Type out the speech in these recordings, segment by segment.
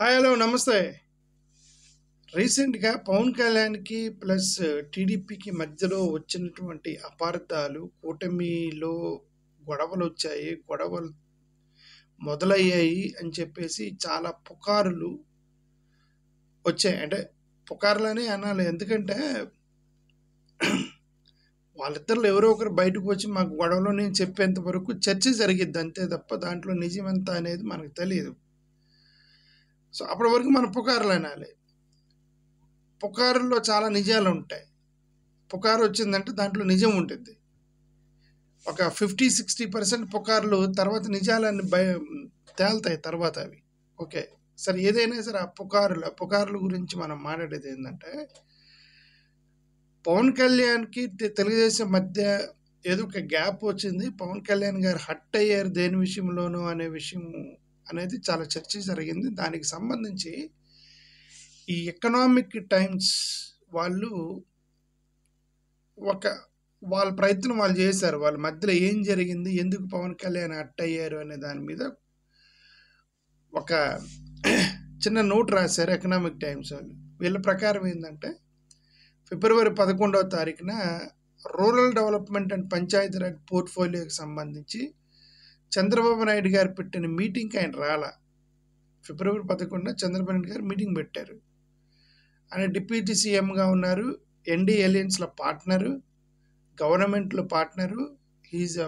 Hi hello నమస్తే. రీసెంట్‌గా పవన్ కళ్యాణ్‌కి ప్లస్ టీడీపీకి మధ్యలో వచ్చినటువంటి అపార్థాలు, కూటమిలో గొడవలొచ్చాయి. గొడవలు మొదలయ్యాయి అని చెప్పేసి చాలా పుకారులు వచ్చాయి. అంటే పుకార్లనే అనాలి. ఎందుకంటే వాళ్ళిద్దరిలో ఎవరో ఒకరు బయటకు వచ్చి మాకు గొడవలో నేను చెప్పేంత వరకు చర్చ జరిగిద్ది అంతే తప్ప దాంట్లో నిజమెంత అనేది మనకు తెలీదు. సో, అప్పటి వరకు మనం పుకార్లనాలి. పుకారుల్లో చాలా నిజాలుంటాయి. పుకారు వచ్చిందంటే దాంట్లో నిజం ఉంటుంది. ఒక 50-60% పుకార్లు తర్వాత నిజాలన్నీ తేలుతాయి తర్వాత అవి. ఓకే. సరే ఏదైనా సరే ఆ పుకార్ల గురించి మనం మాట్లాడేది ఏంటంటే పవన్ కళ్యాణ్‌కి తెలుగుదేశం మధ్య ఏదో ఒక గ్యాప్ వచ్చింది. పవన్ కళ్యాణ్ గారు హర్ట్ అయ్యారు దేని విషయంలోనో అనే విషయం అనేది చాలా చర్చ జరిగింది. దానికి సంబంధించి ఈ ఎకనామిక్ టైమ్స్ వాళ్ళు ఒక వాళ్ళ ప్రయత్నం వాళ్ళు చేశారు. వాళ్ళ మధ్యలో ఏం జరిగింది? ఎందుకు పవన్ కళ్యాణ్ హర్ట్ అయ్యారు? అనే దాని మీద ఒక చిన్న నోట్ రాశారు ఎకనామిక్ టైమ్స్ వాళ్ళు. వీళ్ళ ప్రకారం ఏందంటే ఫిబ్రవరి 11వ తారీఖున రూరల్ డెవలప్మెంట్ అండ్ పంచాయతీరాజ్ పోర్ట్ఫోలియోకి సంబంధించి చంద్రబాబు నాయుడు గారు పెట్టిన మీటింగ్కి ఆయన రాలా. ఫిబ్రవరి 11న చంద్రబాబు నాయుడు గారు మీటింగ్ పెట్టారు. ఆయన డిప్యూటీ సీఎంగా ఉన్నారు. ఎన్డీ ఎలియన్స్లో పార్ట్నరు, గవర్నమెంట్లో పార్ట్నరు, హీజ్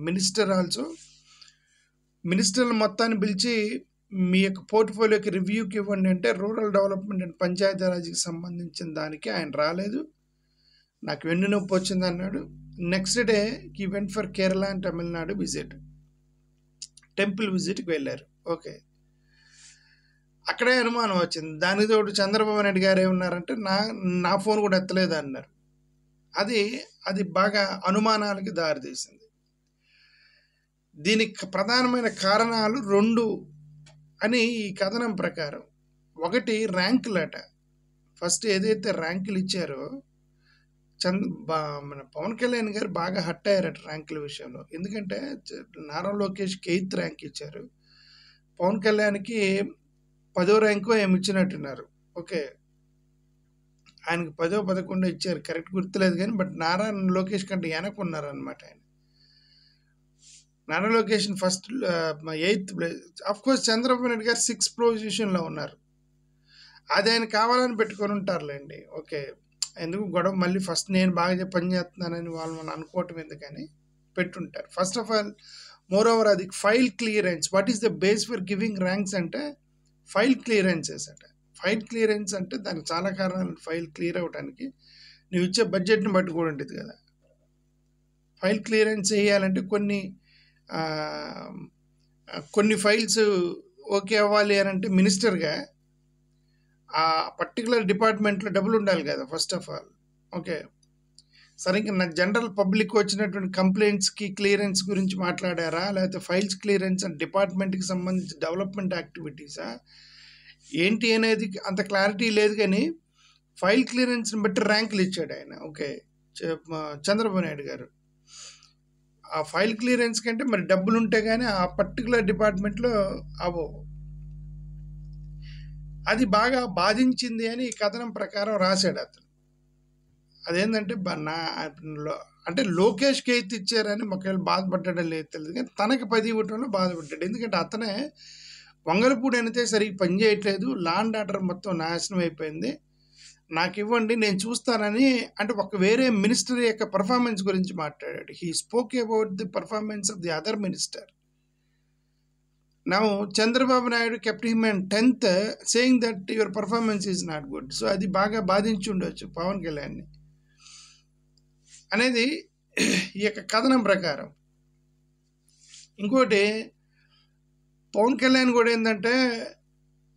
మినిస్టర్ ఆల్సో. మినిస్టర్లు మొత్తాన్ని పిలిచి మీ యొక్క పోర్ట్ఫోలియోకి రివ్యూకి ఇవ్వండి అంటే రూరల్ డెవలప్మెంట్ అండ్ పంచాయతీరాజ్కి సంబంధించిన దానికి ఆయన రాలేదు. నాకు వెన్ను నొప్పి వచ్చింది అన్నాడు. Next day he went for Kerala and Tamil Nadu visit, temple విజిట్కి వెళ్ళారు. ఓకే, అక్కడే అనుమానం వచ్చింది. దానికి తోడు చంద్రబాబు నాయుడు గారు ఏమన్నారంటే నా ఫోన్ కూడా ఎత్తలేదు అన్నారు. అది బాగా అనుమానాలకి దారితీసింది. దీనికి ప్రధానమైన కారణాలు 2 అని ఈ కథనం ప్రకారం. ఒకటి ర్యాంకులట. ఫస్ట్ ఏదైతే ర్యాంకులు ఇచ్చారో మన పవన్ కళ్యాణ్ గారు బాగా హర్ట్ అయ్యారట ర్యాంకుల విషయంలో. ఎందుకంటే నారా లోకేష్కి 8th ర్యాంక్ ఇచ్చారు, పవన్ కళ్యాణ్కి 10వ ర్యాంకు ఏమి ఇచ్చినట్టున్నారు. ఓకే, ఆయనకి 10వ 11 ఇచ్చారు, కరెక్ట్ గుర్తులేదు కానీ బట్ నారా లోకేష్ కంటే వెనక్కున్నారనమాట ఆయన. Nara Lokesh first 8th place. Of course Chandrababu Naidu గారు 6th పొజిషన్లో ఉన్నారు. అది ఆయన కావాలని పెట్టుకొని ఉంటారులేండి. ఓకే, ఎందుకు గొడవ మళ్ళీ ఫస్ట్ నేను బాగా పని చేస్తున్నానని వాళ్ళు అనుకోవటం ఎందుకని పెట్టుంటారు. First of all moreover అది file clearance. What is the base for giving ranks అంటే ఫైల్ క్లియరెన్సెస్ అట. ఫైల్ క్లియరెన్స్ అంటే దానికి చాలా కారణాలు. ఫైల్ క్లియర్ అవ్వడానికి నువ్వు ఇచ్చే బడ్జెట్ని బట్టి కూడా ఉంటుంది కదా. ఫైల్ క్లియరెన్స్ చేయాలంటే కొన్ని ఫైల్స్ ఓకే అవ్వాలి అని అంటే మినిస్టర్గా ఆ పర్టికులర్ డిపార్ట్మెంట్లో డబ్బులు ఉండాలి కదా ఫస్ట్ ఆఫ్ ఆల్. ఓకే, సరే ఇంకా నాకు జనరల్ పబ్లిక్ వచ్చినటువంటి కంప్లైంట్స్కి క్లియరెన్స్ గురించి మాట్లాడారా, లేకపోతే ఫైల్స్ క్లియరెన్స్ అండ్ డిపార్ట్మెంట్కి సంబంధించి డెవలప్మెంట్ యాక్టివిటీసా ఏంటి అనేది అంత క్లారిటీ లేదు. కానీ ఫైల్ క్లియరెన్స్ని బట్టి ర్యాంకులు ఇచ్చాడు ఆయన. ఓకే, చంద్రబాబు నాయుడు గారు ఆ ఫైల్ క్లియరెన్స్ కంటే మరి డబ్బులు ఉంటే కానీ ఆ పర్టికులర్ డిపార్ట్మెంట్లో అవ్వవు. అది బాగా బాధించింది అని ఈ కథనం ప్రకారం రాశాడు అతను. అదేంటంటే అంటే లోకేష్కి అయితే ఇచ్చారని ఒకవేళ బాధపడ్డాడో లేదు తెలియదు, కానీ తనకి 10 ఇవ్వటంలో బాధపడ్డాడు. ఎందుకంటే అతనే వంగలపూడి అనితే సరిగ్గా పని చేయట్లేదు, లా అండ్ ఆర్డర్ మొత్తం నాశనం అయిపోయింది, నాకు ఇవ్వండి నేను చూస్తానని అంటే ఒక వేరే మినిస్టర్ యొక్క పర్ఫార్మెన్స్ గురించి మాట్లాడాడు. He spoke about the performance of the other minister. Now Chandrababu Naidu kept him in 10th saying that your performance is not good. So అది బాగా బాధించి ఉండొచ్చు పవన్ కళ్యాణ్ని అనేది ఈ యొక్క కథనం ప్రకారం. ఇంకోటి పవన్ కళ్యాణ్ కూడా ఏంటంటే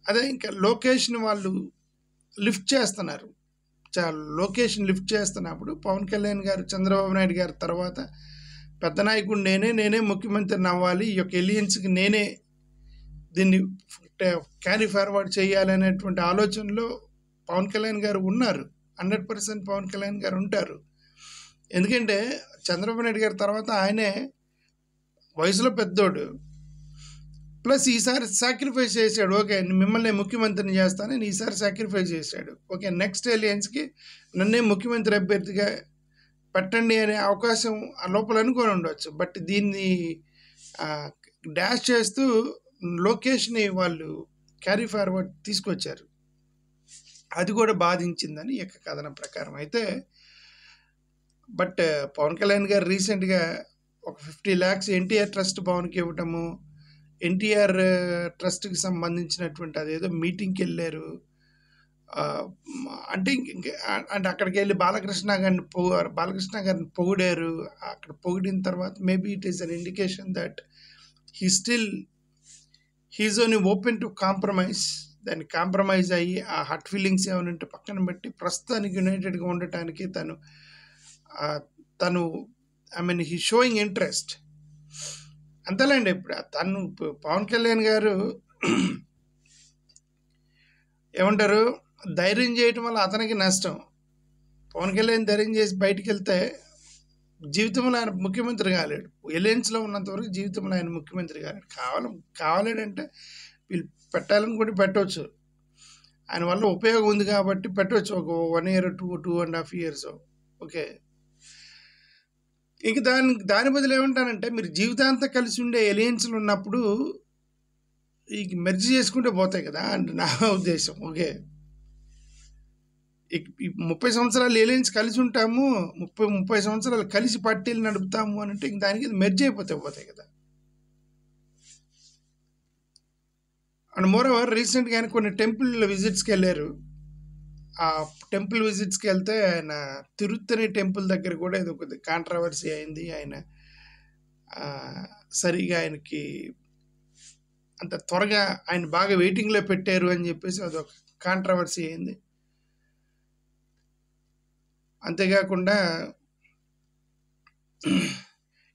అదే ఇంకా లొకేషన్ వాళ్ళు లిఫ్ట్ చేస్తున్నారు. లొకేషన్ లిఫ్ట్ చేస్తున్నప్పుడు పవన్ కళ్యాణ్ గారు చంద్రబాబు నాయుడు గారి తర్వాత పెద్ద నాయకుడు నేనే ముఖ్యమంత్రిని అవ్వాలి, ఈ యొక్క ఎలియన్స్కి నేనే దీన్ని క్యారీ ఫార్వర్డ్ చేయాలనేటువంటి ఆలోచనలో పవన్ కళ్యాణ్ గారు ఉన్నారు. 100% పవన్ కళ్యాణ్ గారు ఉంటారు. ఎందుకంటే చంద్రబాబు నాయుడు గారి తర్వాత ఆయనే వయసులో పెద్దోడు. ప్లస్ ఈసారి సాక్రిఫైస్ చేశాడు. ఓకే, మిమ్మల్ని ముఖ్యమంత్రిని చేస్తానని ఈసారి సాక్రిఫైస్ చేశాడు. ఓకే, నెక్స్ట్ ఎలియన్స్కి నన్నే ముఖ్యమంత్రి అభ్యర్థిగా పెట్టండి అనే అవకాశం ఆ లోపల అనుకొని ఉండవచ్చు. బట్ దీన్ని డాష్ చేస్తూ లోకేష్ని వాళ్ళు క్యారీ ఫార్వర్డ్ తీసుకొచ్చారు. అది కూడా బాధించిందని ఈ యొక్క కథనం ప్రకారం అయితే. బట్ పవన్ కళ్యాణ్ గారు రీసెంట్గా ఒక 50 lakhs ఎన్టీఆర్ ట్రస్ట్ భవన్కి ఇవ్వటము, ఎన్టీఆర్ ట్రస్ట్కి సంబంధించినటువంటి అదేదో మీటింగ్కి వెళ్ళారు. అంటే అక్కడికి వెళ్ళి బాలకృష్ణ గారిని పొగిడారు. అక్కడ పొగిడిన తర్వాత maybe it is an indication that he's only open to compromise. దాన్ని కాంప్రమైజ్ అయ్యి ఆ హర్ట్ ఫీలింగ్స్ ఏమైనా ఉంటే పక్కన పెట్టి ప్రస్తుతానికి యునైటెడ్గా ఉండటానికి తను I mean he showing interest అంతేలేండి. ఇప్పుడు పవన్ కళ్యాణ్ గారు ఏమంటారు, ధైర్యం చేయటం వల్ల అతనికి నష్టం. పవన్ కళ్యాణ్ ధైర్యం చేసి బయటికి వెళ్తే జీవితంలో ఆయన ముఖ్యమంత్రి కాలేడు. ఎలియన్స్లో ఉన్నంత వరకు జీవితంలో ఆయన ముఖ్యమంత్రి కాలేడు. కావాలేడంటే వీళ్ళు పెట్టాలని కూడా పెట్టవచ్చు. ఆయన వల్ల ఉపయోగం ఉంది కాబట్టి పెట్టవచ్చు. ఒక 1 year 2.5 years. ఓకే, ఇంక దాని బదులు ఏమంటానంటే, మీరు జీవితాంతం కలిసి ఉండే ఎలియన్స్లు ఉన్నప్పుడు ఇక మెర్జ్ చేసుకుంటే పోతాయి కదా అంటే నా ఉద్దేశం. ఓకే, 30 సంవత్సరాలు ఎలియన్స్ కలిసి ఉంటాము, 30 సంవత్సరాలు కలిసి పార్టీలు నడుపుతాము అని అంటే ఇంక దానికి మెర్జ్ పోతాయి కదా. అండ్ మోరోవర్ రీసెంట్గా ఆయన కొన్ని టెంపుల్ విజిట్స్కి వెళ్ళారు. ఆ టెంపుల్ విజిట్స్కి వెళ్తే ఆయన తిరుత్తని టెంపుల్ దగ్గర కూడా ఏదో కొద్ది కాంట్రవర్సీ అయింది. ఆయన సరిగా ఆయనకి అంత త్వరగా ఆయన బాగా వెయిటింగ్లో పెట్టారు అని చెప్పేసి అదొక కాంట్రవర్సీ అయింది. అంతేకాకుండా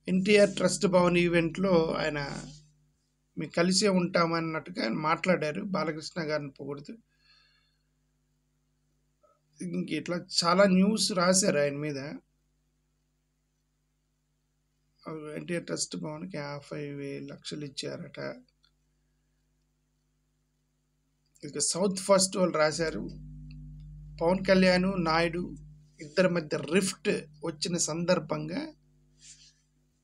ఎన్టీఆర్ ట్రస్ట్ భవన్ ఈవెంట్లో ఆయన మేము కలిసే ఉంటామన్నట్టుగా ఆయన మాట్లాడారు బాలకృష్ణ గారిని పొగుడుతూ. ఇంక ఇట్లా చాలా న్యూస్ రాశారు ఆయన మీద. ఎన్టీఆర్ ట్రస్ట్ భవన్కి 50 లక్షలు ఇచ్చారట. ఇక సౌత్ ఫస్ట్ వాళ్ళు రాశారు, పవన్ కళ్యాణ్ నాయుడు ఇద్దరి మధ్య రిఫ్ట్ వచ్చిన సందర్భంగా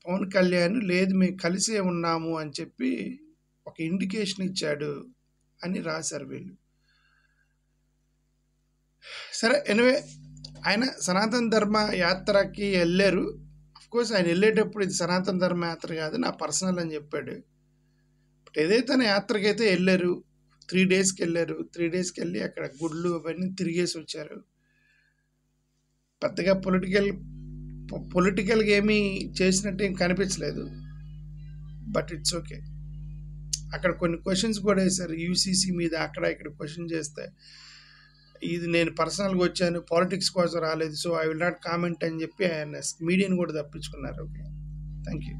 పవన్ కళ్యాణ్ లేదు మేము కలిసే ఉన్నాము అని చెప్పి ఒక ఇండికేషన్ ఇచ్చాడు అని రాశారు వీళ్ళు. సరే, ఎనివే ఆయన సనాతన ధర్మ యాత్రకి వెళ్ళారు. అఫ్కోర్స్ ఆయన వెళ్ళేటప్పుడు ఇది సనాతన ధర్మ యాత్ర కాదు, నా పర్సనల్ అని చెప్పాడు. బట్ ఏదైతే యాత్రకి అయితే వెళ్ళారు, 3 daysకి వెళ్ళారు. 3 daysకి వెళ్ళి అక్కడ గుళ్ళు అవన్నీ తిరిగేసి వచ్చారు. పెద్దగా పొలిటికల్గా ఏమీ చేసినట్టు ఏం కనిపించలేదు. But it's okay. అక్కడ కొన్ని క్వశ్చన్స్ కూడా వేశారు యూసీసీ మీద. అక్కడ ఇక్కడ క్వశ్చన్ చేస్తే ఇది నేను పర్సనల్గా వచ్చాను, పాలిటిక్స్ కోసం రాలేదు, so I will not comment అని చెప్పి ఆయన మీడియాని కూడా తప్పించుకున్నారు. Okay, thank you.